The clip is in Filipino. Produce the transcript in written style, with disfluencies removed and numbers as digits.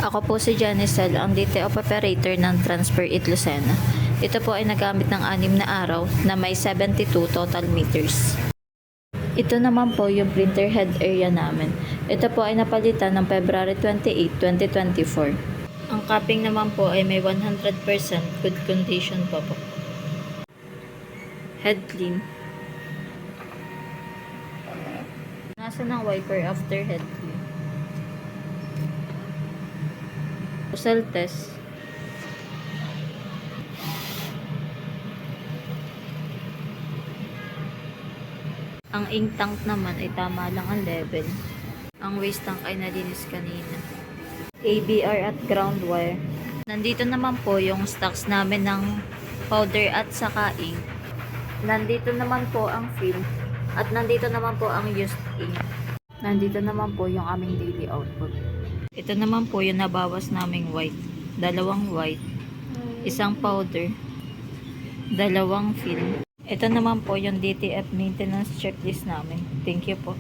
Ako po si Janicel, ang detail operator ng Transfer It Lucena. Ito po ay nagamit ng 6 na araw na may 72 total meters. Ito naman po yung printer head area namin. Ito po ay napalitan ng February 28, 2024. Ang capping naman po ay may 100% good condition pa po. Head clean. Nasa ng wiper after head clean. Cell test. Ang ink tank naman ay tama lang ang level. Ang waste tank ay nalinis kanina. ABR at ground wire. Nandito naman po yung stocks namin ng powder at saka ink. Nandito naman po ang film. At nandito naman po ang used ink. Nandito naman po yung aming daily output. Ito naman po yung nabawas naming white. 2 white. 1 powder. 2 film. Ito naman po yung DTF maintenance checklist namin. Thank you po.